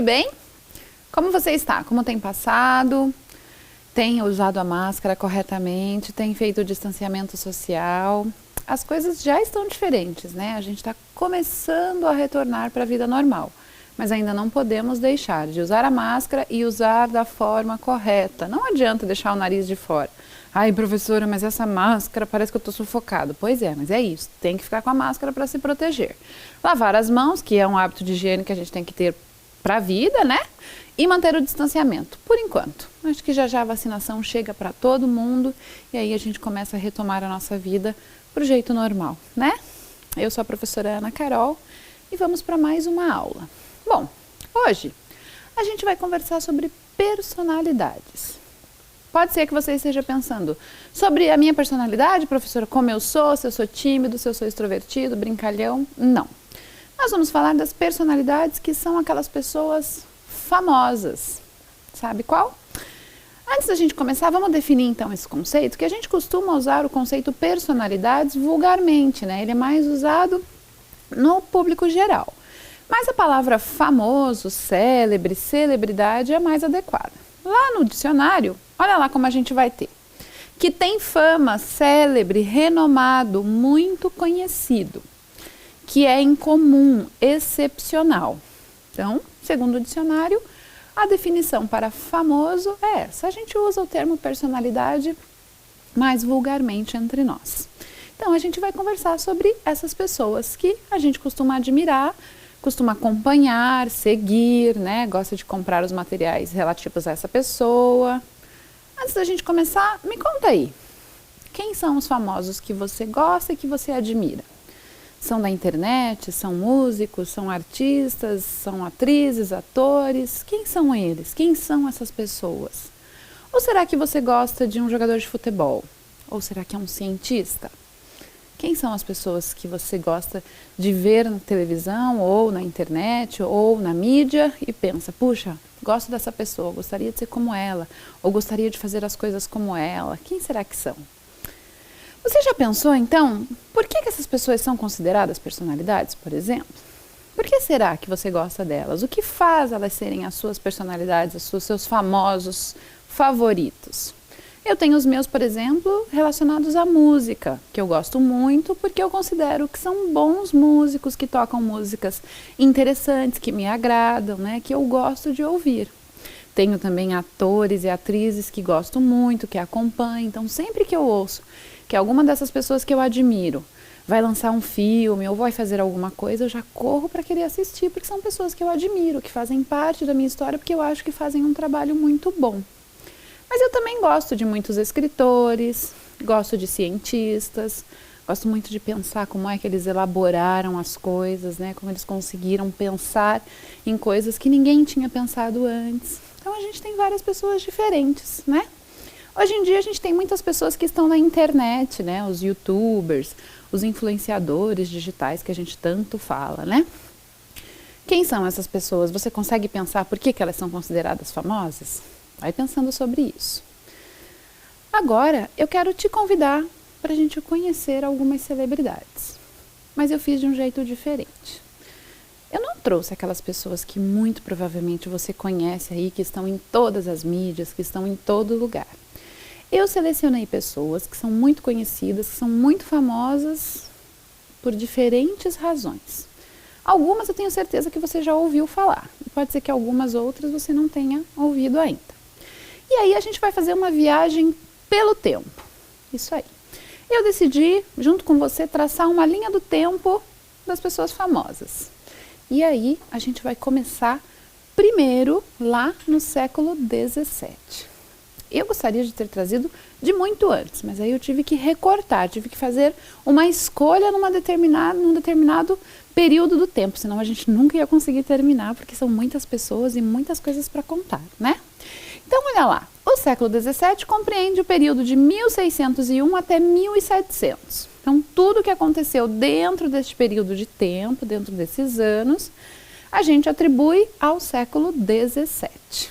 tudo bem? Como você está? Como tem passado? Tem usado a máscara corretamente? Tem feito o distanciamento social? As coisas já estão diferentes, né? A gente está começando a retornar para a vida normal, mas ainda não podemos deixar de usar a máscara e usar da forma correta. Não adianta deixar o nariz de fora. Ai, professora, mas essa máscara parece que eu estou sufocado. Pois é, mas é isso. Tem que ficar com a máscara para se proteger. Lavar as mãos, que é um hábito de higiene que a gente tem que ter para a vida, né? E manter o distanciamento, por enquanto. Acho que já já a vacinação chega para todo mundo e aí a gente começa a retomar a nossa vida pro jeito normal, né? Eu sou a professora Ana Carol e vamos para mais uma aula. Bom, hoje a gente vai conversar sobre personalidades. Pode ser que você esteja pensando sobre a minha personalidade, professora, como eu sou, se eu sou tímido, se eu sou extrovertido, brincalhão. Não. Nós vamos falar das personalidades que são aquelas pessoas famosas. Sabe qual? Antes da gente começar, vamos definir então esse conceito, que a gente costuma usar o conceito personalidades vulgarmente, né? Ele é mais usado no público geral. Mas a palavra famoso, célebre, celebridade é mais adequada. Lá no dicionário, olha lá como a gente vai ter. Que tem fama, célebre, renomado, muito conhecido. Que é incomum, excepcional. Então, segundo o dicionário, a definição para famoso é essa. A gente usa o termo personalidade mais vulgarmente entre nós. Então, a gente vai conversar sobre essas pessoas que a gente costuma admirar, costuma acompanhar, seguir, né? Gosta de comprar os materiais relativos a essa pessoa. Antes da gente começar, me conta aí. Quem são os famosos que você gosta e que você admira? São da internet, são músicos, são artistas, são atrizes, atores? Quem são eles? Quem são essas pessoas? Ou será que você gosta de um jogador de futebol? Ou será que é um cientista? Quem são as pessoas que você gosta de ver na televisão, ou na internet, ou na mídia e pensa, puxa, gosto dessa pessoa, gostaria de ser como ela, ou gostaria de fazer as coisas como ela? Quem será que são? Você já pensou, então, por que essas pessoas são consideradas personalidades, por exemplo? Por que será que você gosta delas? O que faz elas serem as suas personalidades, os seus famosos favoritos? Eu tenho os meus, por exemplo, relacionados à música, que eu gosto muito porque eu considero que são bons músicos, que tocam músicas interessantes, que me agradam, né, que eu gosto de ouvir. Tenho também atores e atrizes que gosto muito, que acompanho, então sempre que eu ouço que alguma dessas pessoas que eu admiro vai lançar um filme ou vai fazer alguma coisa, eu já corro para querer assistir, porque são pessoas que eu admiro, que fazem parte da minha história, porque eu acho que fazem um trabalho muito bom. Mas eu também gosto de muitos escritores, gosto de cientistas, gosto muito de pensar como é que eles elaboraram as coisas, né? Como eles conseguiram pensar em coisas que ninguém tinha pensado antes. Então a gente tem várias pessoas diferentes, né? Hoje em dia a gente tem muitas pessoas que estão na internet, né? Os youtubers, os influenciadores digitais que a gente tanto fala, né? Quem são essas pessoas? Você consegue pensar por que elas são consideradas famosas? Vai pensando sobre isso. Agora, eu quero te convidar para a gente conhecer algumas celebridades. Mas eu fiz de um jeito diferente. Eu não trouxe aquelas pessoas que muito provavelmente você conhece aí, que estão em todas as mídias, que estão em todo lugar. Eu selecionei pessoas que são muito conhecidas, que são muito famosas por diferentes razões. Algumas eu tenho certeza que você já ouviu falar. Pode ser que algumas outras você não tenha ouvido ainda. E aí a gente vai fazer uma viagem pelo tempo. Isso aí. Eu decidi, junto com você, traçar uma linha do tempo das pessoas famosas. E aí a gente vai começar primeiro lá no século XVII. Eu gostaria de ter trazido de muito antes, mas aí eu tive que recortar, tive que fazer uma escolha num determinado período do tempo, senão a gente nunca ia conseguir terminar, porque são muitas pessoas e muitas coisas para contar, né? Então, olha lá, o século XVII compreende o período de 1601 até 1700. Então, tudo o que aconteceu dentro deste período de tempo, dentro desses anos, a gente atribui ao século XVII.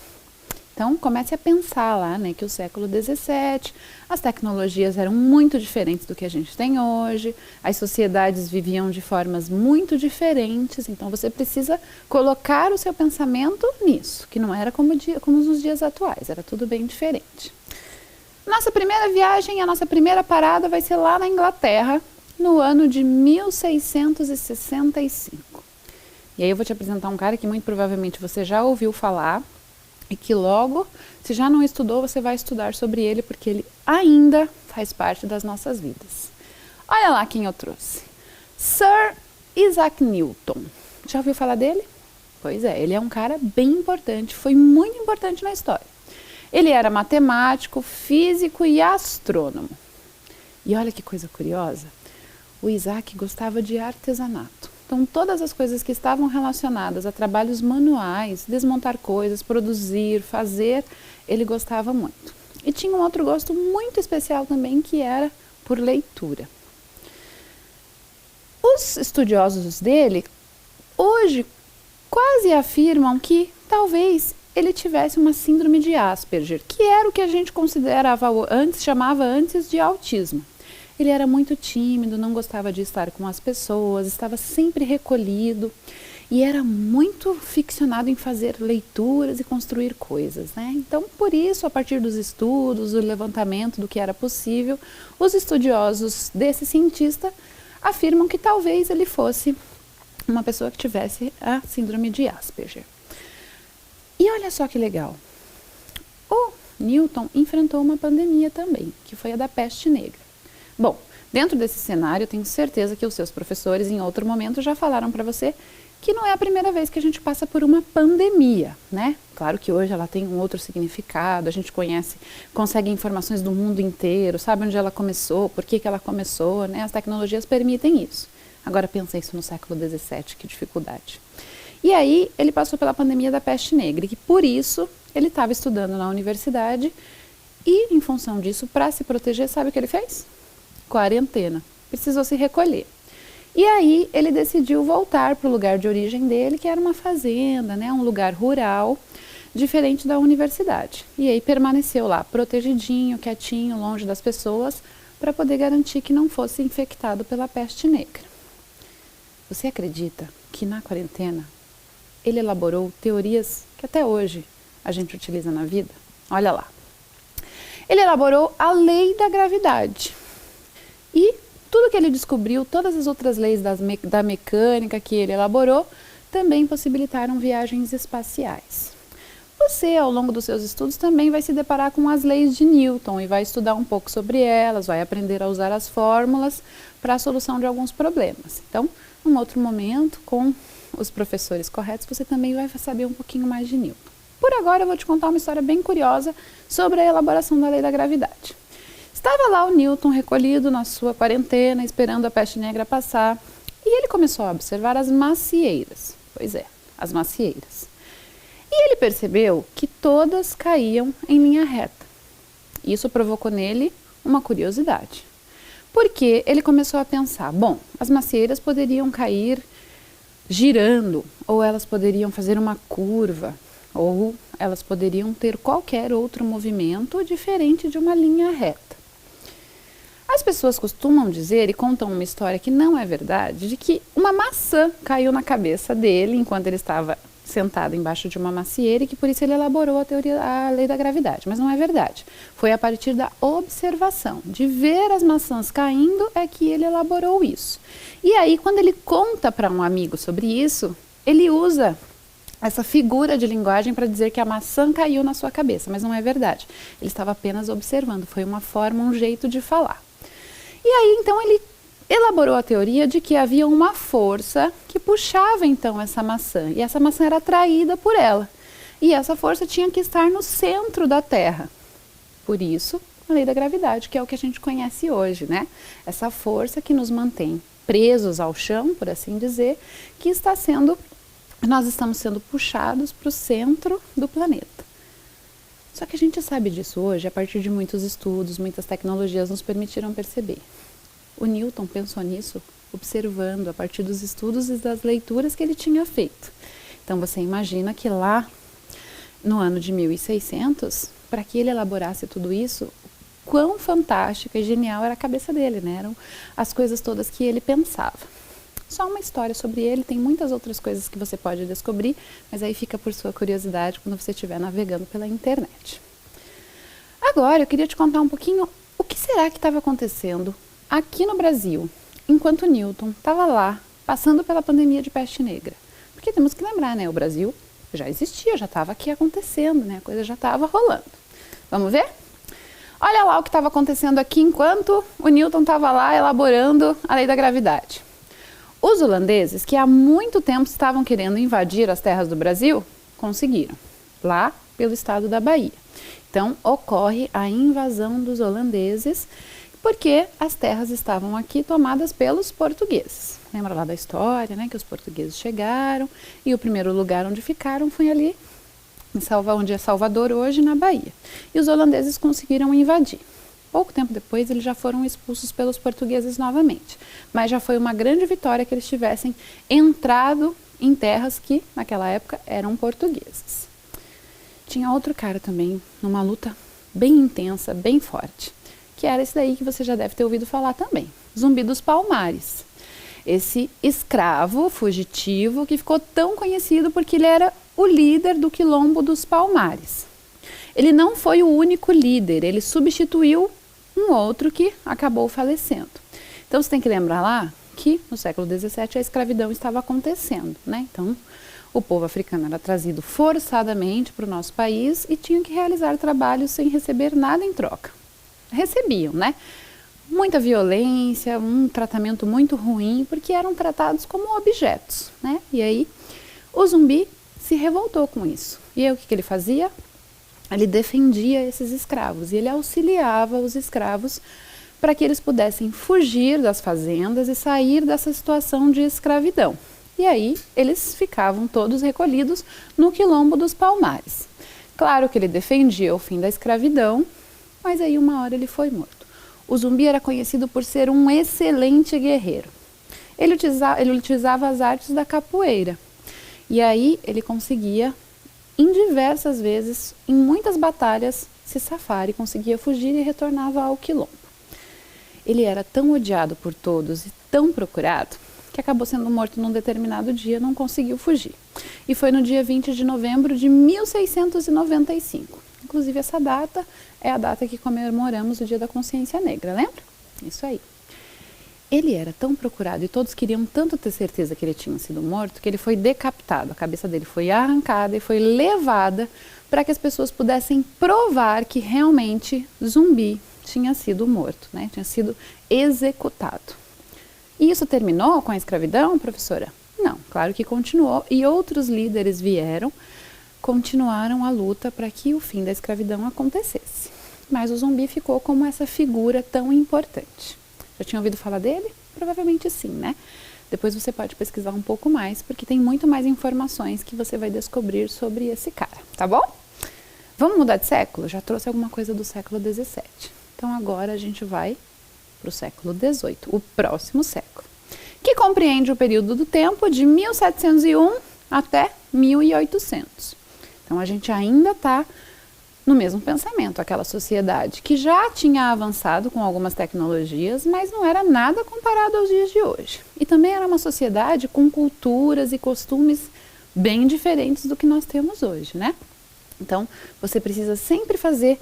Então, comece a pensar lá, né, que o século XVII, as tecnologias eram muito diferentes do que a gente tem hoje, as sociedades viviam de formas muito diferentes, então você precisa colocar o seu pensamento nisso, que não era como nos dias atuais, era tudo bem diferente. Nossa primeira viagem, a nossa primeira parada vai ser lá na Inglaterra, no ano de 1665. E aí eu vou te apresentar um cara que muito provavelmente você já ouviu falar e que logo, se já não estudou, você vai estudar sobre ele, porque ele ainda faz parte das nossas vidas. Olha lá quem eu trouxe. Sir Isaac Newton. Já ouviu falar dele? Pois é, ele é um cara bem importante, foi muito importante na história. Ele era matemático, físico e astrônomo. E olha que coisa curiosa, o Isaac gostava de artesanato. Então, todas as coisas que estavam relacionadas a trabalhos manuais, desmontar coisas, produzir, fazer, ele gostava muito. E tinha um outro gosto muito especial também, que era por leitura. Os estudiosos dele, hoje, quase afirmam que talvez ele tivesse uma síndrome de Asperger, que era o que a gente chamava antes de autismo. Ele era muito tímido, não gostava de estar com as pessoas, estava sempre recolhido e era muito ficcionado em fazer leituras e construir coisas, né? Então, por isso, a partir dos estudos, do levantamento do que era possível, os estudiosos desse cientista afirmam que talvez ele fosse uma pessoa que tivesse a síndrome de Asperger. E olha só que legal, o Newton enfrentou uma pandemia também, que foi a da peste negra. Bom, dentro desse cenário, eu tenho certeza que os seus professores em outro momento já falaram para você que não é a primeira vez que a gente passa por uma pandemia, né? Claro que hoje ela tem um outro significado, a gente consegue informações do mundo inteiro, sabe onde ela começou, por que ela começou, né? As tecnologias permitem isso. Agora pensa isso no século XVII, que dificuldade. E aí ele passou pela pandemia da peste negra, e por isso ele estava estudando na universidade e, em função disso, para se proteger, sabe o que ele fez? Quarentena. Precisou se recolher. E aí ele decidiu voltar para o lugar de origem dele, que era uma fazenda, né, um lugar rural, diferente da universidade. E aí permaneceu lá, protegidinho, quietinho, longe das pessoas, para poder garantir que não fosse infectado pela peste negra. Você acredita que na quarentena ele elaborou teorias que até hoje a gente utiliza na vida? Olha lá. Ele elaborou a lei da gravidade. E tudo que ele descobriu, todas as outras leis da mecânica que ele elaborou, também possibilitaram viagens espaciais. Você, ao longo dos seus estudos, também vai se deparar com as leis de Newton e vai estudar um pouco sobre elas, vai aprender a usar as fórmulas para a solução de alguns problemas. Então, num outro momento, com os professores corretos, você também vai saber um pouquinho mais de Newton. Por agora, eu vou te contar uma história bem curiosa sobre a elaboração da lei da gravidade. Estava lá o Newton recolhido na sua quarentena, esperando a peste negra passar, e ele começou a observar as macieiras. Pois é, as macieiras. E ele percebeu que todas caíam em linha reta. Isso provocou nele uma curiosidade. Porque ele começou a pensar, bom, as macieiras poderiam cair girando, ou elas poderiam fazer uma curva, ou elas poderiam ter qualquer outro movimento diferente de uma linha reta. As pessoas costumam dizer e contam uma história que não é verdade, de que uma maçã caiu na cabeça dele enquanto ele estava sentado embaixo de uma macieira e que por isso ele elaborou a lei da gravidade. Mas não é verdade. Foi a partir da observação, de ver as maçãs caindo, é que ele elaborou isso. E aí, quando ele conta para um amigo sobre isso, ele usa essa figura de linguagem para dizer que a maçã caiu na sua cabeça, mas não é verdade. Ele estava apenas observando, foi uma forma, um jeito de falar. E aí, então, ele elaborou a teoria de que havia uma força que puxava, então, essa maçã. E essa maçã era atraída por ela. E essa força tinha que estar no centro da Terra. Por isso, a lei da gravidade, que é o que a gente conhece hoje, né? Essa força que nos mantém presos ao chão, por assim dizer, nós estamos sendo puxados para o centro do planeta. Só que a gente sabe disso hoje a partir de muitos estudos, muitas tecnologias nos permitiram perceber. O Newton pensou nisso observando a partir dos estudos e das leituras que ele tinha feito. Então você imagina que lá no ano de 1600, para que ele elaborasse tudo isso, quão fantástica e genial era a cabeça dele, né? Eram as coisas todas que ele pensava. Só uma história sobre ele, tem muitas outras coisas que você pode descobrir, mas aí fica por sua curiosidade quando você estiver navegando pela internet. Agora eu queria te contar um pouquinho o que será que estava acontecendo aqui no Brasil, enquanto Newton estava lá, passando pela pandemia de peste negra. Porque temos que lembrar, né? O Brasil já existia, já estava aqui acontecendo, né? A coisa já estava rolando. Vamos ver? Olha lá o que estava acontecendo aqui enquanto o Newton estava lá elaborando a lei da gravidade. Os holandeses, que há muito tempo estavam querendo invadir as terras do Brasil, conseguiram, lá pelo estado da Bahia. Então, ocorre a invasão dos holandeses, porque as terras estavam aqui tomadas pelos portugueses. Lembra lá da história, né, que os portugueses chegaram e o primeiro lugar onde ficaram foi ali, onde é Salvador hoje, na Bahia. E os holandeses conseguiram invadir. Pouco tempo depois, eles já foram expulsos pelos portugueses novamente. Mas já foi uma grande vitória que eles tivessem entrado em terras que, naquela época, eram portuguesas. Tinha outro cara também, numa luta bem intensa, bem forte, que era esse daí que você já deve ter ouvido falar também, Zumbi dos Palmares. Esse escravo fugitivo que ficou tão conhecido porque ele era o líder do Quilombo dos Palmares. Ele não foi o único líder, ele substituiu um outro que acabou falecendo. Então você tem que lembrar lá que no século XVII a escravidão estava acontecendo, né? Então o povo africano era trazido forçadamente para o nosso país e tinha que realizar trabalhos sem receber nada em troca. Recebiam, né? Muita violência, um tratamento muito ruim, porque eram tratados como objetos, né? E aí o Zumbi se revoltou com isso. E aí o que ele fazia? Ele defendia esses escravos e ele auxiliava os escravos para que eles pudessem fugir das fazendas e sair dessa situação de escravidão. E aí eles ficavam todos recolhidos no Quilombo dos Palmares. Claro que ele defendia o fim da escravidão, mas aí uma hora ele foi morto. O Zumbi era conhecido por ser um excelente guerreiro. Ele utilizava as artes da capoeira. E aí ele conseguia, em diversas vezes, em muitas batalhas, se safar e conseguia fugir e retornava ao Quilombo. Ele era tão odiado por todos e tão procurado que acabou sendo morto num determinado dia, não conseguiu fugir. E foi no dia 20 de novembro de 1695. Inclusive essa data é a data que comemoramos o Dia da Consciência Negra, lembra? Isso aí. Ele era tão procurado e todos queriam tanto ter certeza que ele tinha sido morto que ele foi decapitado. A cabeça dele foi arrancada e foi levada para que as pessoas pudessem provar que realmente Zumbi tinha sido morto, né? Tinha sido executado. E isso terminou com a escravidão, professora? Não, claro que continuou e outros líderes continuaram a luta para que o fim da escravidão acontecesse. Mas o Zumbi ficou como essa figura tão importante. Já tinha ouvido falar dele? Provavelmente sim, né? Depois você pode pesquisar um pouco mais, porque tem muito mais informações que você vai descobrir sobre esse cara, tá bom? Vamos mudar de século? Já trouxe alguma coisa do século XVII. Então agora a gente vai para o século XVIII, o próximo século, que compreende o período do tempo de 1701 até 1800. Então a gente ainda está no mesmo pensamento, aquela sociedade que já tinha avançado com algumas tecnologias, mas não era nada comparado aos dias de hoje. E também era uma sociedade com culturas e costumes bem diferentes do que nós temos hoje, né? Então, você precisa sempre fazer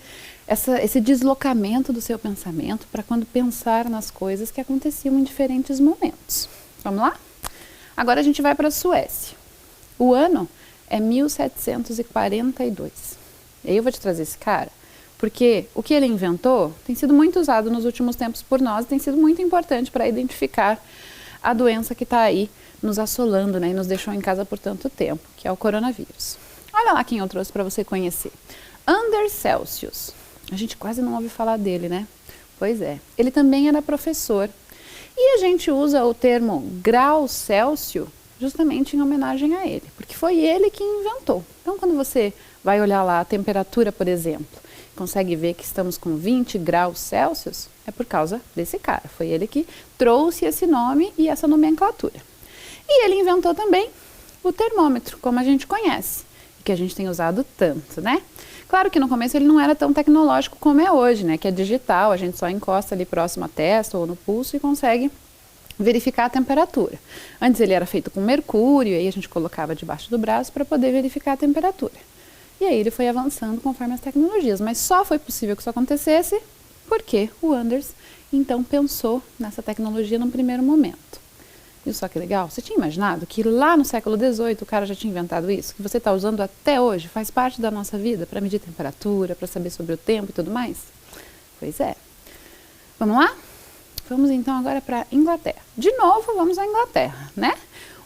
esse deslocamento do seu pensamento para quando pensar nas coisas que aconteciam em diferentes momentos. Vamos lá? Agora a gente vai para a Suécia. O ano é 1742. E aí eu vou te trazer esse cara, porque o que ele inventou tem sido muito usado nos últimos tempos por nós, tem sido muito importante para identificar a doença que está aí nos assolando, né, e nos deixou em casa por tanto tempo, que é o coronavírus. Olha lá quem eu trouxe para você conhecer. Anders Celsius. A gente quase não ouve falar dele, né? Pois é. Ele também era professor. E a gente usa o termo grau Celsius justamente em homenagem a ele, porque foi ele que inventou. Então, quando você vai olhar lá a temperatura, por exemplo, consegue ver que estamos com 20 graus Celsius, é por causa desse cara. Foi ele que trouxe esse nome e essa nomenclatura. E ele inventou também o termômetro, como a gente conhece, que a gente tem usado tanto, né? Claro que no começo ele não era tão tecnológico como é hoje, né? Que é digital, a gente só encosta ali próximo à testa ou no pulso e consegue verificar a temperatura. Antes ele era feito com mercúrio, e aí a gente colocava debaixo do braço para poder verificar a temperatura. E aí ele foi avançando conforme as tecnologias, mas só foi possível que isso acontecesse porque o Anders então pensou nessa tecnologia no primeiro momento. Viu só que legal? Você tinha imaginado que lá no século XVIII o cara já tinha inventado isso? Que você está usando até hoje, faz parte da nossa vida para medir temperatura, para saber sobre o tempo e tudo mais? Pois é. Vamos lá? Vamos então agora para a Inglaterra. De novo, vamos à Inglaterra, né?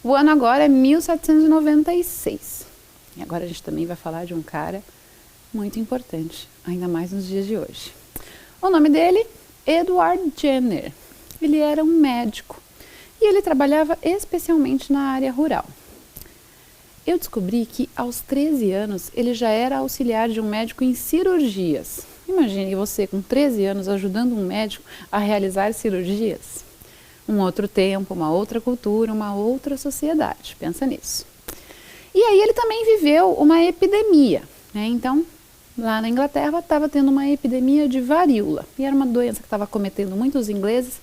O ano agora é 1796. E agora a gente também vai falar de um cara muito importante, ainda mais nos dias de hoje. O nome dele, Edward Jenner. Ele era um médico e ele trabalhava especialmente na área rural. Eu descobri que aos 13 anos ele já era auxiliar de um médico em cirurgias. Imagine você com 13 anos ajudando um médico a realizar cirurgias. Um outro tempo, uma outra cultura, uma outra sociedade. Pensa nisso. E aí ele também viveu uma epidemia, né? Então, lá na Inglaterra estava tendo uma epidemia de varíola. E era uma doença que estava acometendo muitos ingleses.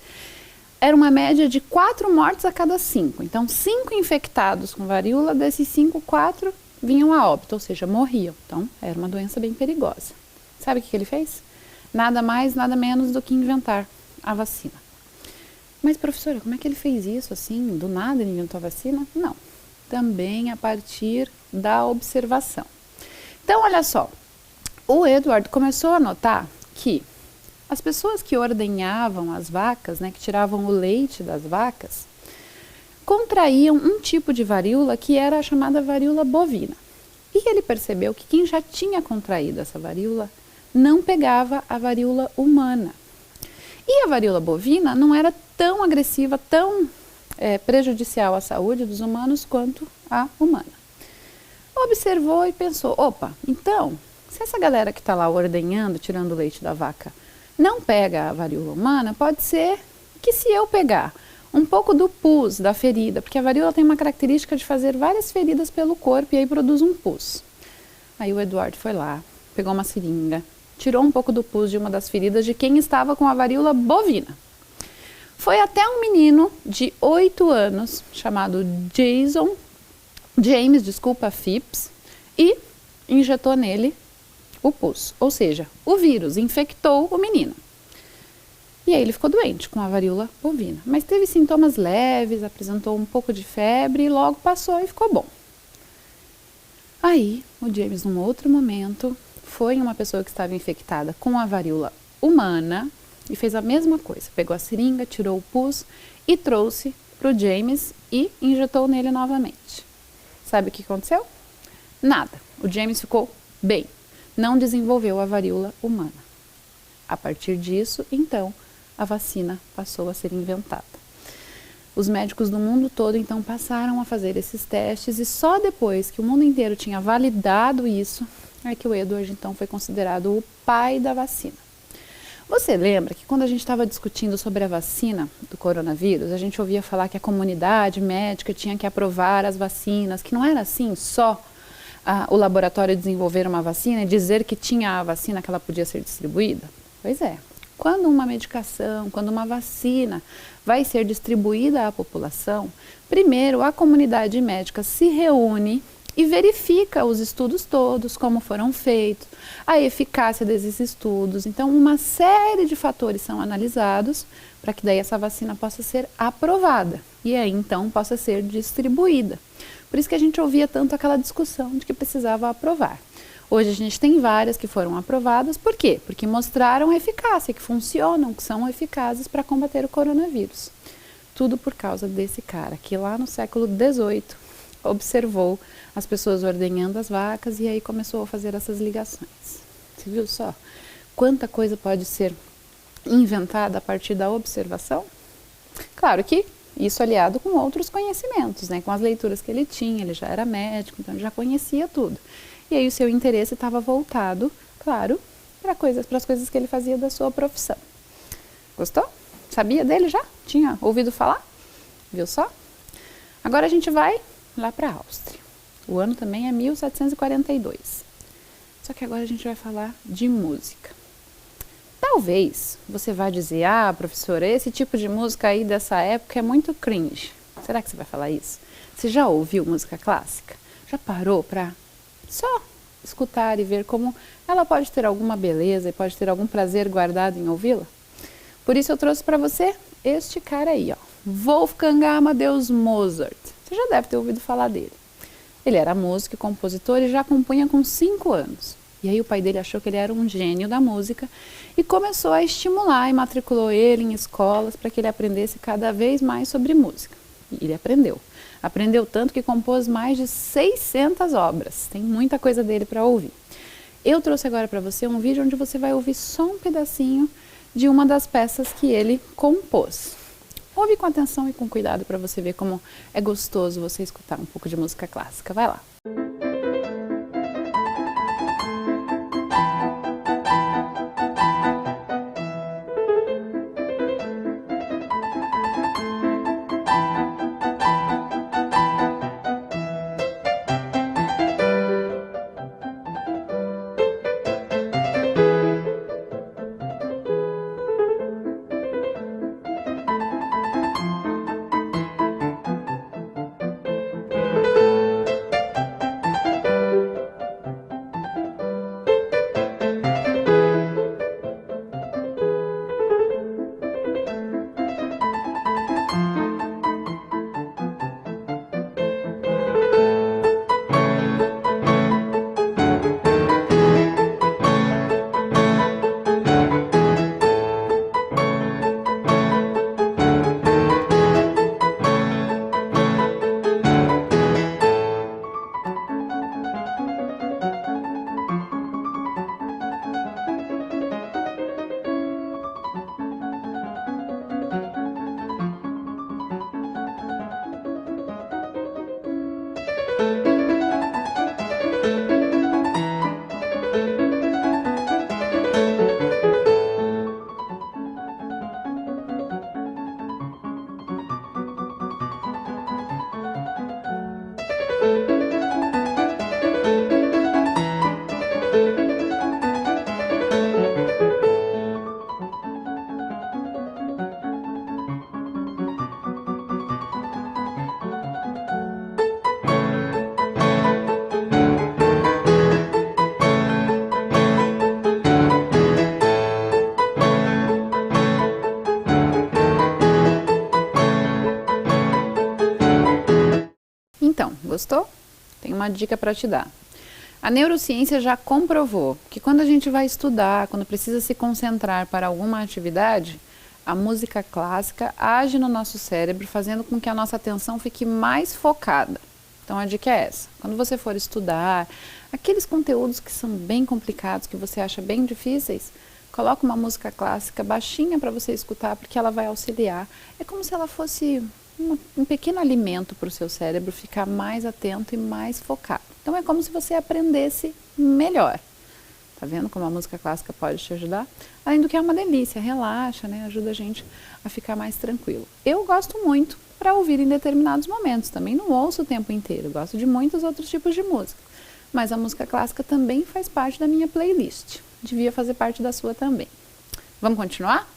Era uma média de 4 mortes a cada 5. Então, 5 infectados com varíola, desses 5, 4 vinham a óbito, ou seja, morriam. Então, era uma doença bem perigosa. Sabe o que ele fez? Nada mais, nada menos do que inventar a vacina. Mas, professora, como é que ele fez isso assim? Do nada ele inventou a vacina? Não. Também a partir da observação. Então, olha só. O Edward começou a notar que as pessoas que ordenhavam as vacas, né, que tiravam o leite das vacas, contraíam um tipo de varíola que era a chamada varíola bovina. E ele percebeu que quem já tinha contraído essa varíola não pegava a varíola humana. E a varíola bovina não era tão agressiva, tão prejudicial à saúde dos humanos quanto a humana. Observou e pensou, opa, então, se essa galera que está lá ordenhando, tirando o leite da vaca, não pega a varíola humana, pode ser que se eu pegar um pouco do pus da ferida, porque a varíola tem uma característica de fazer várias feridas pelo corpo e aí produz um pus. Aí o Eduardo foi lá, pegou uma seringa, tirou um pouco do pus de uma das feridas de quem estava com a varíola bovina. Foi até um menino de 8 anos, chamado James Phipps, e injetou nele o pus, ou seja, o vírus infectou o menino. E aí ele ficou doente com a varíola bovina, mas teve sintomas leves, apresentou um pouco de febre e logo passou e ficou bom. Aí o James, num outro momento, foi uma pessoa que estava infectada com a varíola humana e fez a mesma coisa, pegou a seringa, tirou o pus e trouxe para o James e injetou nele novamente. Sabe o que aconteceu? Nada, o James ficou bem. Não desenvolveu a varíola humana. A partir disso, então, a vacina passou a ser inventada. Os médicos do mundo todo, então, passaram a fazer esses testes e só depois que o mundo inteiro tinha validado isso, é que o Edward, então, foi considerado o pai da vacina. Você lembra que quando a gente estava discutindo sobre a vacina do coronavírus, a gente ouvia falar que a comunidade médica tinha que aprovar as vacinas, que não era assim só o laboratório desenvolver uma vacina e dizer que tinha a vacina, que ela podia ser distribuída? Pois é, quando uma medicação, quando uma vacina vai ser distribuída à população, primeiro a comunidade médica se reúne e verifica os estudos todos, como foram feitos, a eficácia desses estudos. Então, uma série de fatores são analisados para que daí essa vacina possa ser aprovada e aí então possa ser distribuída. Por isso que a gente ouvia tanto aquela discussão de que precisava aprovar. Hoje a gente tem várias que foram aprovadas. Por quê? Porque mostraram eficácia, que funcionam, que são eficazes para combater o coronavírus. Tudo por causa desse cara que lá no século XVIII observou as pessoas ordenhando as vacas e aí começou a fazer essas ligações. Você viu só? Quanta coisa pode ser inventada a partir da observação? Claro que isso aliado com outros conhecimentos, né? Com as leituras que ele tinha, ele já era médico, então ele já conhecia tudo. E aí o seu interesse estava voltado, claro, para as coisas que ele fazia da sua profissão. Gostou? Sabia dele já? Tinha ouvido falar? Viu só? Agora a gente vai lá para a Áustria. O ano também é 1742. Só que agora a gente vai falar de música. Talvez você vá dizer, professora, esse tipo de música aí dessa época é muito cringe. Será que você vai falar isso? Você já ouviu música clássica? Já parou para só escutar e ver como ela pode ter alguma beleza e pode ter algum prazer guardado em ouvi-la? Por isso eu trouxe para você este cara aí, Wolfgang Amadeus Mozart. Você já deve ter ouvido falar dele. Ele era músico e compositor e já compunha com 5 anos. E aí o pai dele achou que ele era um gênio da música e começou a estimular e matriculou ele em escolas para que ele aprendesse cada vez mais sobre música. E ele aprendeu. Aprendeu tanto que compôs mais de 600 obras. Tem muita coisa dele para ouvir. Eu trouxe agora para você um vídeo onde você vai ouvir só um pedacinho de uma das peças que ele compôs. Ouve com atenção e com cuidado para você ver como é gostoso você escutar um pouco de música clássica. Vai lá. Então, gostou? Tem uma dica para te dar. A neurociência já comprovou que quando a gente vai estudar, quando precisa se concentrar para alguma atividade, a música clássica age no nosso cérebro, fazendo com que a nossa atenção fique mais focada. Então a dica é essa. Quando você for estudar aqueles conteúdos que são bem complicados, que você acha bem difíceis, coloca uma música clássica baixinha para você escutar, porque ela vai auxiliar. É como se ela fosse um pequeno alimento para o seu cérebro ficar mais atento e mais focado. Então é como se você aprendesse melhor. Tá vendo como a música clássica pode te ajudar? Além do que é uma delícia, relaxa, né? Ajuda a gente a ficar mais tranquilo. Eu gosto muito para ouvir em determinados momentos, também não ouço o tempo inteiro, gosto de muitos outros tipos de música. Mas a música clássica também faz parte da minha playlist, devia fazer parte da sua também. Vamos continuar?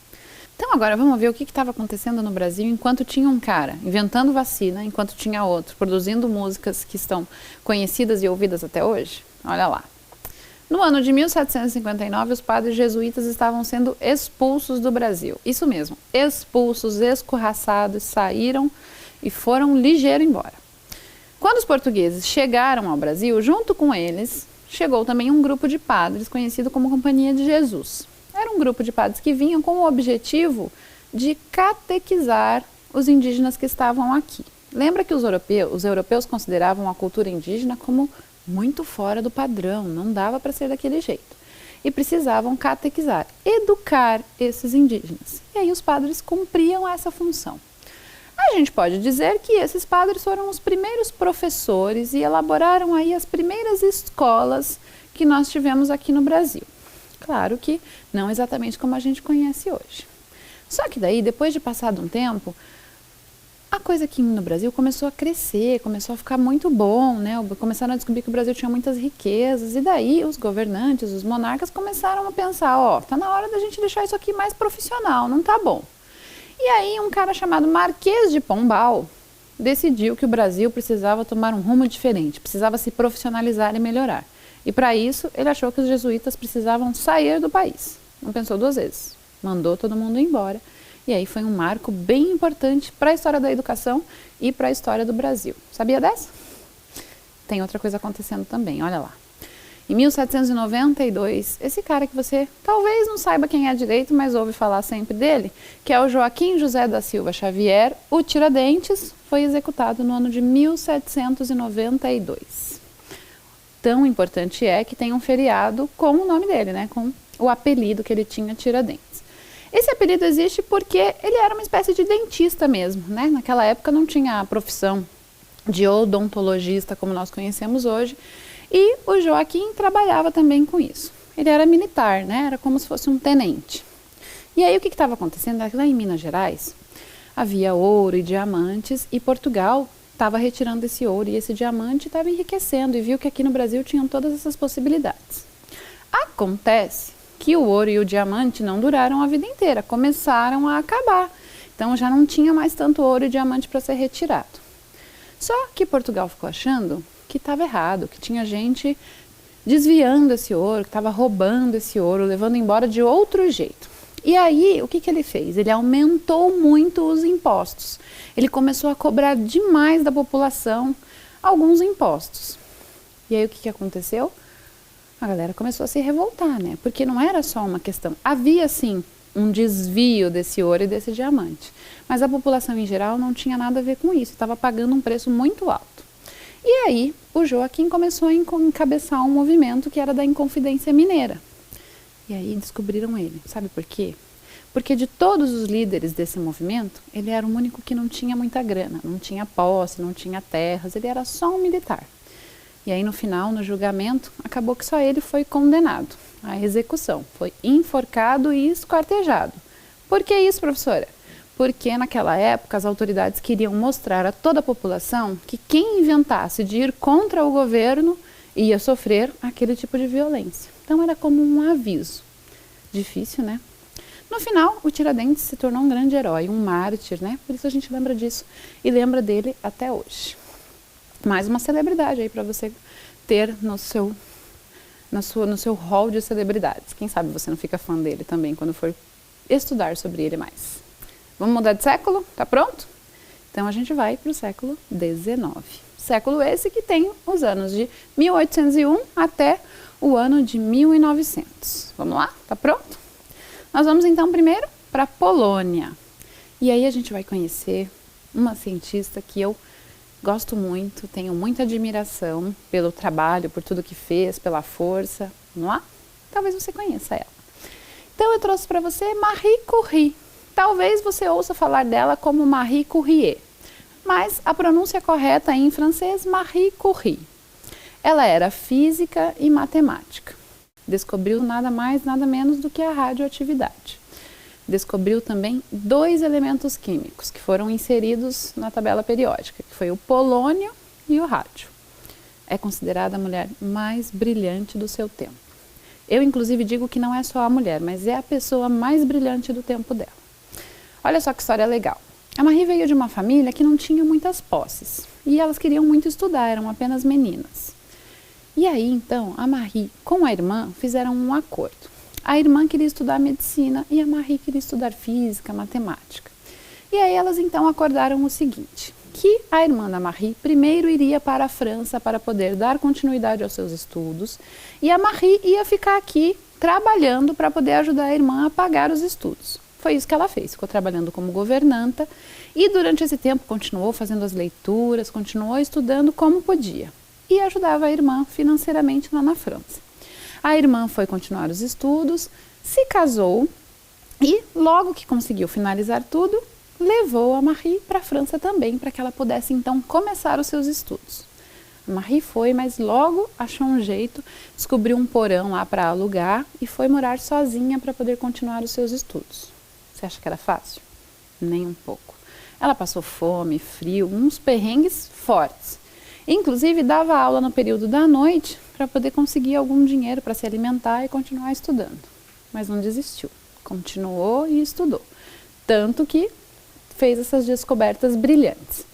Então agora vamos ver o que estava acontecendo no Brasil enquanto tinha um cara inventando vacina, enquanto tinha outro produzindo músicas que estão conhecidas e ouvidas até hoje. Olha lá. No ano de 1759, os padres jesuítas estavam sendo expulsos do Brasil. Isso mesmo, expulsos, escorraçados, saíram e foram ligeiro embora. Quando os portugueses chegaram ao Brasil, junto com eles, chegou também um grupo de padres conhecido como Companhia de Jesus. Era um grupo de padres que vinham com o objetivo de catequizar os indígenas que estavam aqui. Lembra que os europeus consideravam a cultura indígena como muito fora do padrão, não dava para ser daquele jeito. E precisavam catequizar, educar esses indígenas. E aí os padres cumpriam essa função. A gente pode dizer que esses padres foram os primeiros professores e elaboraram aí as primeiras escolas que nós tivemos aqui no Brasil. Claro que não exatamente como a gente conhece hoje. Só que daí, depois de passado um tempo, A coisa aqui no Brasil começou a crescer, começou a ficar muito bom, né? Começaram a descobrir que o Brasil tinha muitas riquezas, e daí os governantes, os monarcas começaram a pensar, ó, tá na hora da gente deixar isso aqui mais profissional, não tá bom. E aí um cara chamado Marquês de Pombal decidiu que o Brasil precisava tomar um rumo diferente, precisava se profissionalizar e melhorar. E para isso, ele achou que os jesuítas precisavam sair do país. Não pensou duas vezes, mandou todo mundo embora. E aí foi um marco bem importante para a história da educação e para a história do Brasil. Sabia dessa? Tem outra coisa acontecendo também, olha lá. Em 1792, esse cara que você talvez não saiba quem é direito, mas ouve falar sempre dele, que é o Joaquim José da Silva Xavier, o Tiradentes, foi executado no ano de 1792. Tão importante é que tem um feriado com o nome dele, né? Com o apelido que ele tinha, Tiradentes. Esse apelido existe porque ele era uma espécie de dentista mesmo, né? Naquela época não tinha a profissão de odontologista como nós conhecemos hoje, e o Joaquim trabalhava também com isso. Ele era militar, né? Era como se fosse um tenente. E aí o que estava acontecendo? Lá em Minas Gerais havia ouro e diamantes, e Portugal estava retirando esse ouro e esse diamante, estava enriquecendo, e viu que aqui no Brasil tinham todas essas possibilidades. Acontece que o ouro e o diamante não duraram a vida inteira, começaram a acabar. Então já não tinha mais tanto ouro e diamante para ser retirado. Só que Portugal ficou achando que estava errado, que tinha gente desviando esse ouro, que estava roubando esse ouro, levando embora de outro jeito. E aí, o que ele fez? Ele aumentou muito os impostos. Ele começou a cobrar demais da população alguns impostos. E aí, o que aconteceu? A galera começou a se revoltar, né? Porque não era só uma questão. Havia, sim, um desvio desse ouro e desse diamante. Mas a população em geral não tinha nada a ver com isso. Estava pagando um preço muito alto. E aí, o Joaquim começou a encabeçar um movimento que era da Inconfidência Mineira. E aí descobriram ele. Sabe por quê? Porque de todos os líderes desse movimento, ele era o único que não tinha muita grana, não tinha posse, não tinha terras, ele era só um militar. E aí no final, no julgamento, acabou que só ele foi condenado à execução. Foi enforcado e esquartejado. Por que isso, professora? Porque naquela época as autoridades queriam mostrar a toda a população que quem inventasse de ir contra o governo ia sofrer aquele tipo de violência. Então era como um aviso. Difícil, né? No final, o Tiradentes se tornou um grande herói, um mártir, né? Por isso a gente lembra disso e lembra dele até hoje. Mais uma celebridade aí para você ter no seu hall de celebridades. Quem sabe você não fica fã dele também quando for estudar sobre ele mais. Vamos mudar de século? Tá pronto? Então a gente vai para o século XIX. Século esse que tem os anos de 1801 até o ano de 1900. Vamos lá? Tá pronto? Nós vamos então primeiro para a Polônia. E aí a gente vai conhecer uma cientista que eu gosto muito, tenho muita admiração pelo trabalho, por tudo que fez, pela força. Vamos lá? Talvez você conheça ela. Então eu trouxe para você Marie Curie. Talvez você ouça falar dela como Marie Curie, mas a pronúncia correta é em francês Marie Curie. Ela era física e matemática. Descobriu nada mais, nada menos do que a radioatividade. Descobriu também 2 elementos químicos que foram inseridos na tabela periódica, que foi o polônio e o rádio. É considerada a mulher mais brilhante do seu tempo. Eu, inclusive, digo que não é só a mulher, mas é a pessoa mais brilhante do tempo dela. Olha só que história legal. A Marie veio de uma família que não tinha muitas posses e elas queriam muito estudar, eram apenas meninas. E aí, então, a Marie com a irmã fizeram um acordo. A irmã queria estudar medicina e a Marie queria estudar física, matemática. E aí elas então acordaram o seguinte, que a irmã da Marie primeiro iria para a França para poder dar continuidade aos seus estudos e a Marie ia ficar aqui trabalhando para poder ajudar a irmã a pagar os estudos. Foi isso que ela fez, ficou trabalhando como governanta e durante esse tempo continuou fazendo as leituras, continuou estudando como podia e ajudava a irmã financeiramente lá na França. A irmã foi continuar os estudos, se casou e, logo que conseguiu finalizar tudo, levou a Marie para a França também, para que ela pudesse então começar os seus estudos. A Marie foi, mas logo achou um jeito, descobriu um porão lá para alugar e foi morar sozinha para poder continuar os seus estudos. Você acha que era fácil? Nem um pouco. Ela passou fome, frio, uns perrengues fortes. Inclusive dava aula no período da noite para poder conseguir algum dinheiro para se alimentar e continuar estudando. Mas não desistiu, continuou e estudou. Tanto que fez essas descobertas brilhantes.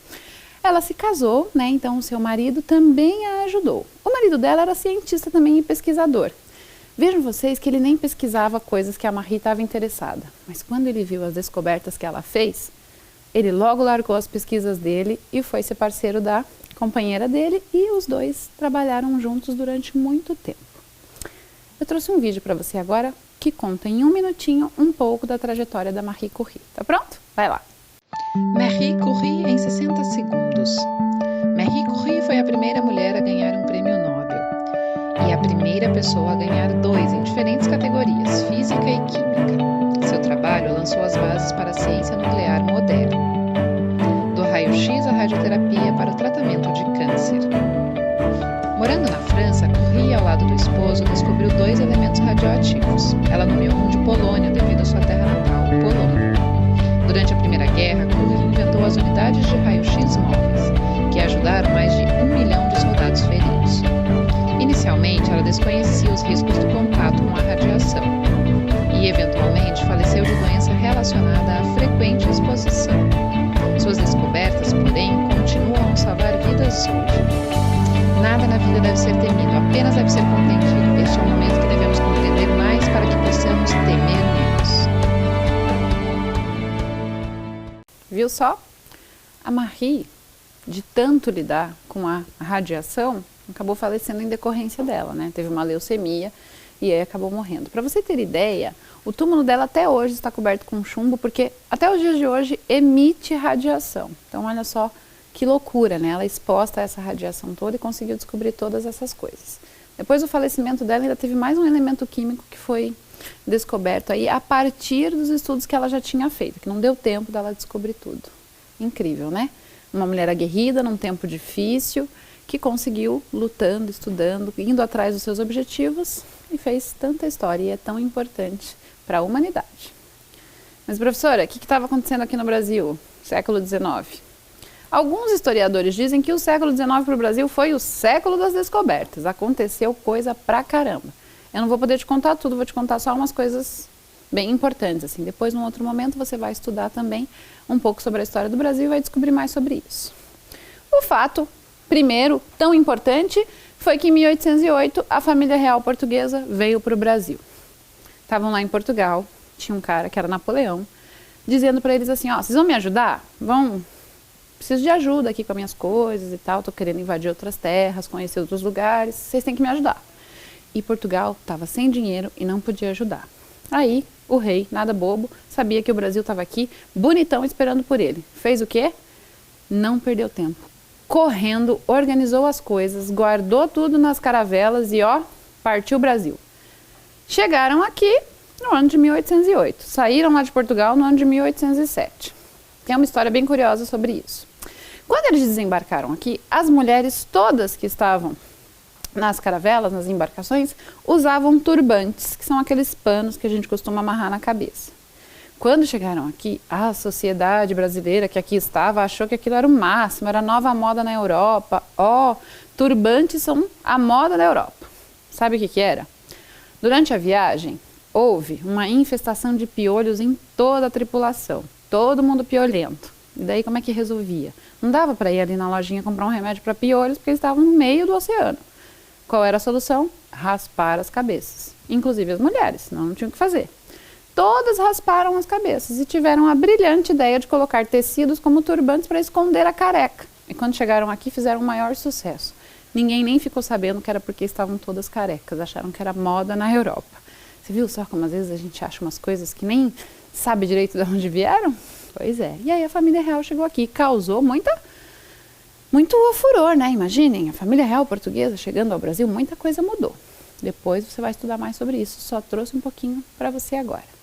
Ela se casou, né? Então o seu marido também a ajudou. O marido dela era cientista também e pesquisador. Vejam vocês que ele nem pesquisava coisas que a Marie estava interessada. Mas quando ele viu as descobertas que ela fez, ele logo largou as pesquisas dele e foi ser parceiro da companheira dele e os dois trabalharam juntos durante muito tempo. Eu trouxe um vídeo para você agora que conta em 1 minutinho um pouco da trajetória da Marie Curie. Tá pronto? Vai lá! Marie Curie em 60 segundos. Marie Curie foi a primeira mulher a ganhar um prêmio Nobel e a primeira pessoa a ganhar 2 em diferentes categorias, física e química. Seu trabalho lançou as bases para a ciência nuclear moderna, do raio-x à radioterapia para o tratamento de câncer. Morando na França, Curie, ao lado do esposo, descobriu 2 elementos radioativos. Ela nomeou um de polônio devido à sua terra natal, Polônia. Durante a Primeira Guerra, Curie inventou as unidades de raio-x móveis, que ajudaram mais de 1 milhão de soldados feridos. Inicialmente, ela desconhecia os riscos do contato com a radiação e, eventualmente, faleceu de doença relacionada à frequente exposição. Suas descobertas, porém, continuam a salvar vidas hoje. Nada na vida deve ser temido, apenas deve ser compreendido. Este é o momento que devemos compreender mais para que possamos temer menos. Viu só? A Marie, de tanto lidar com a radiação, acabou falecendo em decorrência dela, né? Teve uma leucemia e aí acabou morrendo. Para você ter ideia, o túmulo dela até hoje está coberto com chumbo, porque até os dias de hoje emite radiação. Então olha só que loucura, né? Ela exposta a essa radiação toda e conseguiu descobrir todas essas coisas. Depois do falecimento dela ainda teve mais um elemento químico que foi descoberto aí a partir dos estudos que ela já tinha feito, que não deu tempo dela descobrir tudo. Incrível, né? Uma mulher aguerrida num tempo difícil, que conseguiu lutando, estudando, indo atrás dos seus objetivos e fez tanta história e é tão importante para a humanidade. Mas professora, o que estava acontecendo aqui no Brasil, século XIX? Alguns historiadores dizem que o século XIX para o Brasil foi o século das descobertas, aconteceu coisa pra caramba. Eu não vou poder te contar tudo, vou te contar só umas coisas bem importantes, assim. Depois, num outro momento, você vai estudar também um pouco sobre a história do Brasil e vai descobrir mais sobre isso. O fato, primeiro, tão importante, foi que em 1808 a família real portuguesa veio para o Brasil. Estavam lá em Portugal, tinha um cara que era Napoleão, dizendo para eles assim, ó, vocês vão me ajudar? Preciso de ajuda aqui com as minhas coisas e tal, tô querendo invadir outras terras, conhecer outros lugares, vocês têm que me ajudar. E Portugal estava sem dinheiro e não podia ajudar. Aí, o rei, nada bobo, sabia que o Brasil estava aqui, bonitão, esperando por ele. Fez o quê? Não perdeu tempo. Correndo, organizou as coisas, guardou tudo nas caravelas e, ó, partiu o Brasil. Chegaram aqui no ano de 1808. Saíram lá de Portugal no ano de 1807. Tem uma história bem curiosa sobre isso. Quando eles desembarcaram aqui, as mulheres todas que estavam nas caravelas, nas embarcações, usavam turbantes, que são aqueles panos que a gente costuma amarrar na cabeça. Quando chegaram aqui, a sociedade brasileira que aqui estava achou que aquilo era o máximo, era a nova moda na Europa. Turbantes são a moda da Europa. Sabe o que era? Durante a viagem, houve uma infestação de piolhos em toda a tripulação. Todo mundo piolento. E daí como é que resolvia? Não dava para ir ali na lojinha comprar um remédio para piolhos, porque eles estavam no meio do oceano. Qual era a solução? Raspar as cabeças. Inclusive as mulheres, senão não tinham o que fazer. Todas rasparam as cabeças e tiveram a brilhante ideia de colocar tecidos como turbantes para esconder a careca. E quando chegaram aqui, fizeram o maior sucesso. Ninguém nem ficou sabendo que era porque estavam todas carecas, acharam que era moda na Europa. Você viu só como às vezes a gente acha umas coisas que nem sabe direito de onde vieram? Pois é. E aí a família real chegou aqui e causou muito furor, né? Imaginem, a família real portuguesa chegando ao Brasil, muita coisa mudou. Depois você vai estudar mais sobre isso, só trouxe um pouquinho para você agora.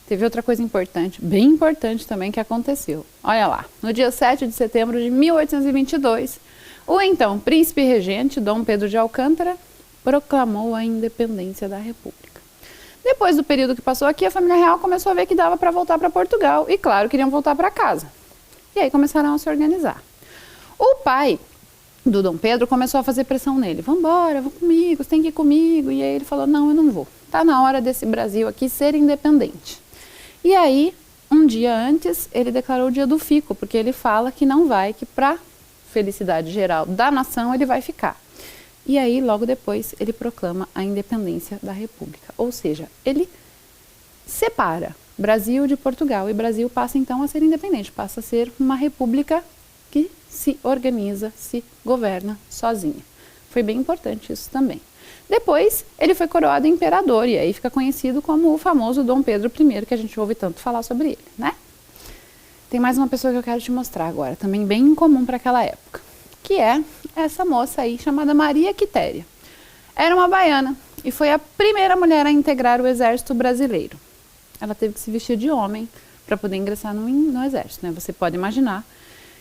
Teve outra coisa importante, bem importante também, que aconteceu. Olha lá, no dia 7 de setembro de 1822, o então príncipe regente, Dom Pedro de Alcântara, proclamou a independência da República. Depois do período que passou aqui, a família real começou a ver que dava para voltar para Portugal e, claro, queriam voltar para casa. E aí começaram a se organizar. O pai do Dom Pedro começou a fazer pressão nele. Vambora, vão comigo, você tem que ir comigo. E aí ele falou, não, eu não vou. Tá na hora desse Brasil aqui ser independente. E aí, um dia antes, ele declarou o dia do fico, porque ele fala que não vai, que para felicidade geral da nação ele vai ficar. E aí, logo depois, ele proclama a independência da República. Ou seja, ele separa Brasil de Portugal e Brasil passa então a ser independente, passa a ser uma república que se organiza, se governa sozinha. Foi bem importante isso também. Depois, ele foi coroado imperador e aí fica conhecido como o famoso Dom Pedro I, que a gente ouve tanto falar sobre ele, né? Tem mais uma pessoa que eu quero te mostrar agora, também bem incomum para aquela época, que é essa moça aí chamada Maria Quitéria. Era uma baiana e foi a primeira mulher a integrar o exército brasileiro. Ela teve que se vestir de homem para poder ingressar no exército, né? Você pode imaginar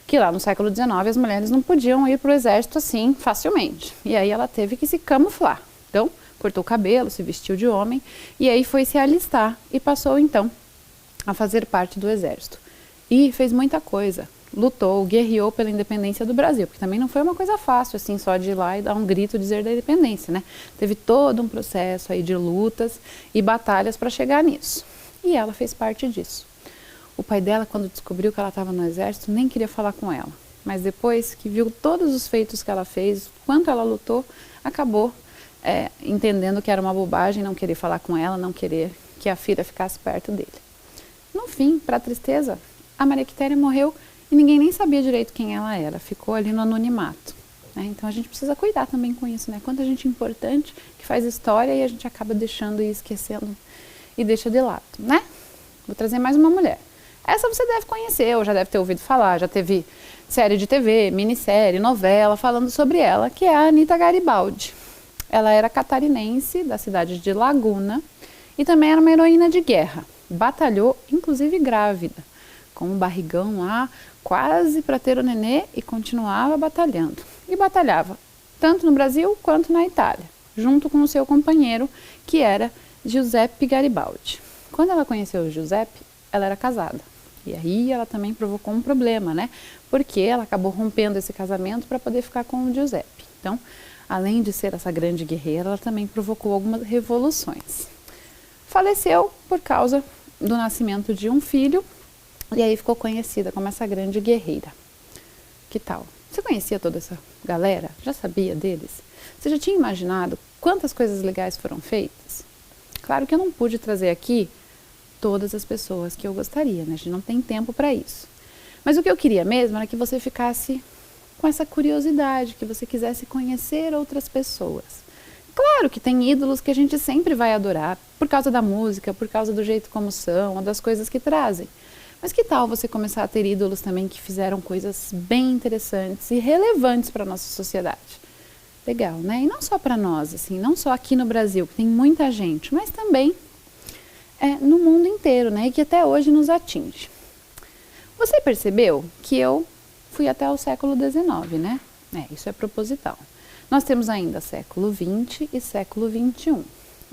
que lá no século XIX as mulheres não podiam ir para o exército assim facilmente. E aí ela teve que se camuflar. Então, cortou o cabelo, se vestiu de homem e aí foi se alistar e passou então a fazer parte do exército. E fez muita coisa. Lutou, guerreou pela independência do Brasil, porque também não foi uma coisa fácil, assim, só de ir lá e dar um grito dizer da independência, né? Teve todo um processo aí de lutas e batalhas para chegar nisso. E ela fez parte disso. O pai dela, quando descobriu que ela estava no exército, nem queria falar com ela. Mas depois que viu todos os feitos que ela fez, quanto ela lutou, acabou entendendo que era uma bobagem não querer falar com ela, não querer que a filha ficasse perto dele. No fim, para a tristeza, a Maria Quitéria morreu e ninguém nem sabia direito quem ela era, ficou ali no anonimato. Né? Então a gente precisa cuidar também com isso, né? Quanta gente importante que faz história e a gente acaba deixando e esquecendo e deixa de lado, né? Vou trazer mais uma mulher. Essa você deve conhecer, ou já deve ter ouvido falar, já teve série de TV, minissérie, novela falando sobre ela, que é a Anita Garibaldi. Ela era catarinense, da cidade de Laguna, e também era uma heroína de guerra. Batalhou, inclusive grávida, com um barrigão lá, quase para ter o nenê, e continuava batalhando. E batalhava tanto no Brasil quanto na Itália, junto com o seu companheiro, que era Giuseppe Garibaldi. Quando ela conheceu o Giuseppe, ela era casada. E aí ela também provocou um problema, né? Porque ela acabou rompendo esse casamento para poder ficar com o Giuseppe. Então, além de ser essa grande guerreira, ela também provocou algumas revoluções. Faleceu por causa do nascimento de um filho, e aí ficou conhecida como essa grande guerreira. Que tal? Você conhecia toda essa galera? Já sabia deles? Você já tinha imaginado quantas coisas legais foram feitas? Claro que eu não pude trazer aqui todas as pessoas que eu gostaria, né? A gente não tem tempo para isso. Mas o que eu queria mesmo era que você ficasse com essa curiosidade, que você quisesse conhecer outras pessoas. Claro que tem ídolos que a gente sempre vai adorar, por causa da música, por causa do jeito como são, ou das coisas que trazem. Mas que tal você começar a ter ídolos também que fizeram coisas bem interessantes e relevantes para a nossa sociedade? Legal, né? E não só para nós, assim, não só aqui no Brasil, que tem muita gente, mas também no mundo inteiro, né? E que até hoje nos atinge. Você percebeu que eu fui até o século XIX, né? Isso é proposital. Nós temos ainda século XX e século XXI.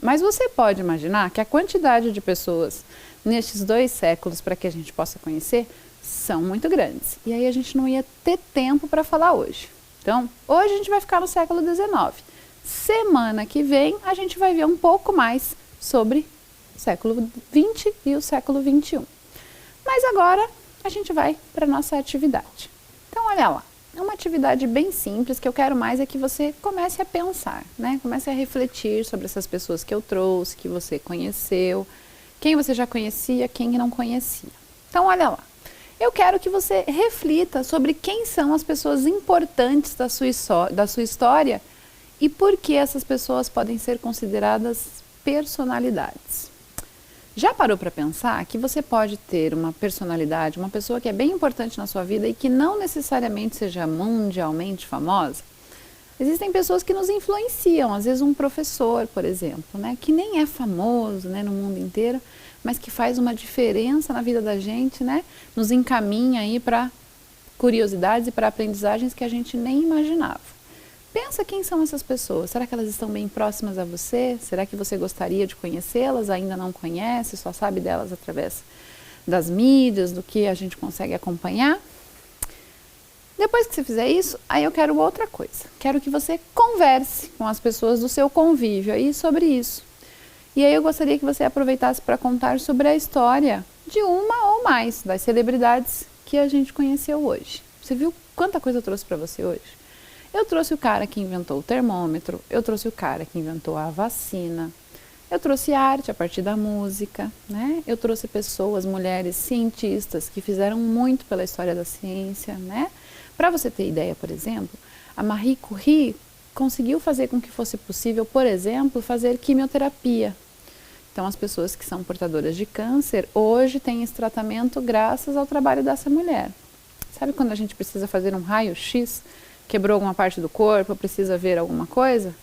Mas você pode imaginar que a quantidade de pessoas nestes 2 séculos para que a gente possa conhecer são muito grandes. E aí a gente não ia ter tempo para falar hoje. Então, hoje a gente vai ficar no século XIX. Semana que vem a gente vai ver um pouco mais sobre o século XX e o século XXI. Mas agora a gente vai para a nossa atividade. Então, olha lá. É uma atividade bem simples, que eu quero mais é que você comece a pensar, né? Comece a refletir sobre essas pessoas que eu trouxe, que você conheceu, quem você já conhecia, quem não conhecia. Então, olha lá. Eu quero que você reflita sobre quem são as pessoas importantes da sua história e por que essas pessoas podem ser consideradas personalidades. Já parou para pensar que você pode ter uma personalidade, uma pessoa que é bem importante na sua vida e que não necessariamente seja mundialmente famosa? Existem pessoas que nos influenciam, às vezes um professor, por exemplo, né, que nem é famoso, né, no mundo inteiro, mas que faz uma diferença na vida da gente, né, nos encaminha aí para curiosidades e para aprendizagens que a gente nem imaginava. Pensa quem são essas pessoas. Será que elas estão bem próximas a você? Será que você gostaria de conhecê-las? Ainda não conhece, só sabe delas através das mídias, do que a gente consegue acompanhar? Depois que você fizer isso, aí eu quero outra coisa. Quero que você converse com as pessoas do seu convívio aí sobre isso. E aí eu gostaria que você aproveitasse para contar sobre a história de uma ou mais das celebridades que a gente conheceu hoje. Você viu quanta coisa eu trouxe para você hoje? Eu trouxe o cara que inventou o termômetro, eu trouxe o cara que inventou a vacina, eu trouxe arte a partir da música, né? Eu trouxe pessoas, mulheres cientistas que fizeram muito pela história da ciência, né? Para você ter ideia, por exemplo, a Marie Curie conseguiu fazer com que fosse possível, por exemplo, fazer quimioterapia. Então, as pessoas que são portadoras de câncer hoje têm esse tratamento graças ao trabalho dessa mulher. Sabe quando a gente precisa fazer um raio-x, quebrou alguma parte do corpo, precisa ver alguma coisa?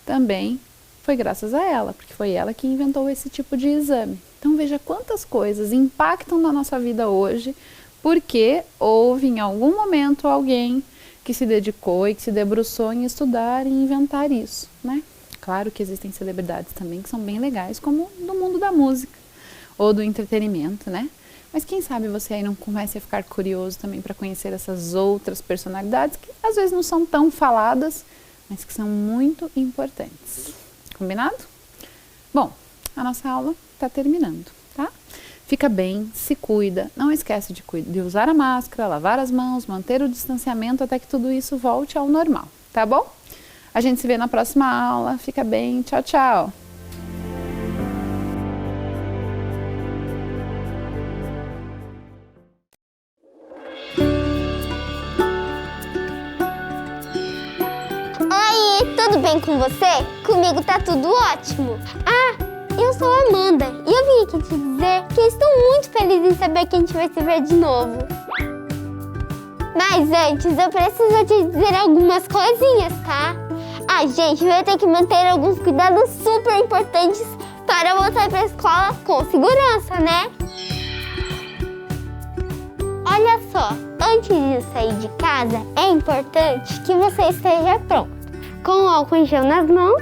Também foi graças a ela, porque foi ela que inventou esse tipo de exame. Então, veja quantas coisas impactam na nossa vida hoje, porque houve em algum momento alguém que se dedicou e que se debruçou em estudar e inventar isso, né? Claro que existem celebridades também que são bem legais, como do mundo da música ou do entretenimento, né? Mas quem sabe você aí não comece a ficar curioso também para conhecer essas outras personalidades que às vezes não são tão faladas, mas que são muito importantes. Combinado? Bom, a nossa aula está terminando, tá? Fica bem, se cuida, não esquece de usar a máscara, lavar as mãos, manter o distanciamento até que tudo isso volte ao normal, tá bom? A gente se vê na próxima aula, fica bem, tchau, tchau! Oi, tudo bem com você? Comigo tá tudo ótimo. Eu sou a Amanda e eu vim aqui te dizer que estou muito feliz em saber que a gente vai se ver de novo. Mas antes eu preciso te dizer algumas coisinhas, tá? A gente vai ter que manter alguns cuidados super importantes para voltar para a escola com segurança, né? Olha só, antes de sair de casa é importante que você esteja pronto, com o álcool em gel nas mãos,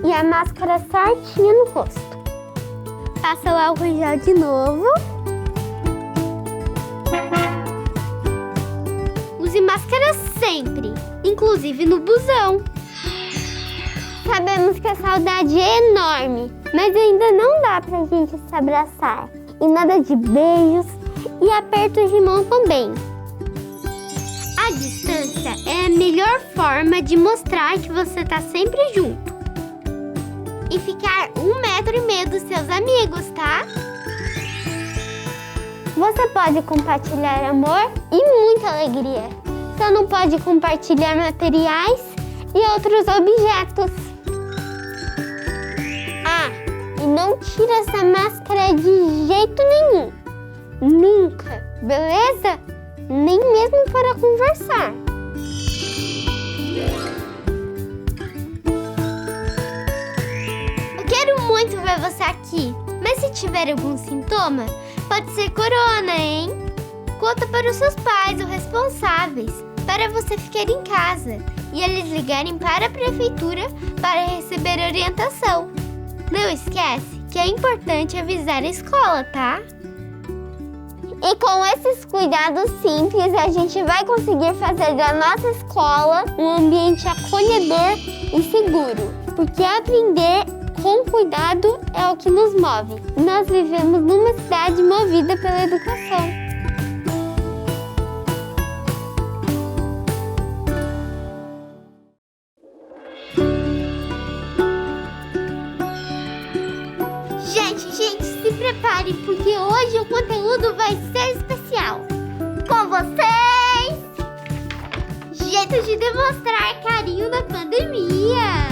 e a máscara certinha no rosto. Passa o álcool em gel de novo. Use máscara sempre, inclusive no busão. Sabemos que a saudade é enorme, mas ainda não dá pra gente se abraçar. E nada de beijos e apertos de mão também. A distância é a melhor forma de mostrar que você tá sempre junto. E ficar 1,5 metro dos seus amigos, tá? Você pode compartilhar amor e muita alegria. Só não pode compartilhar materiais e outros objetos. E não tira essa máscara de jeito nenhum. Nunca, beleza? Nem mesmo para conversar. Quero muito ver você aqui, mas se tiver algum sintoma, pode ser corona, hein? Conta para os seus pais ou responsáveis, para você ficar em casa e eles ligarem para a prefeitura para receber orientação. Não esquece que é importante avisar a escola, tá? E com esses cuidados simples, a gente vai conseguir fazer da nossa escola um ambiente acolhedor e seguro, porque aprender com cuidado é o que nos move. Nós vivemos numa cidade movida pela educação. Gente, se preparem, porque hoje o conteúdo vai ser especial. Com vocês, jeito de demonstrar carinho na pandemia.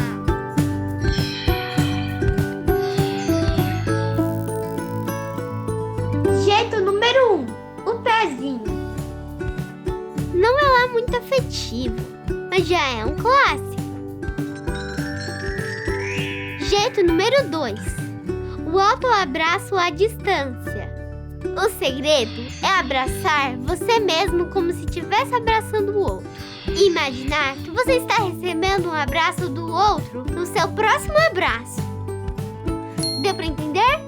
Jeito número 1, o pezinho. Não é lá muito afetivo, mas já é um clássico. Jeito número 2, o autoabraço à distância. O segredo é abraçar você mesmo como se estivesse abraçando o outro. E imaginar que você está recebendo um abraço do outro no seu próximo abraço. Deu para entender?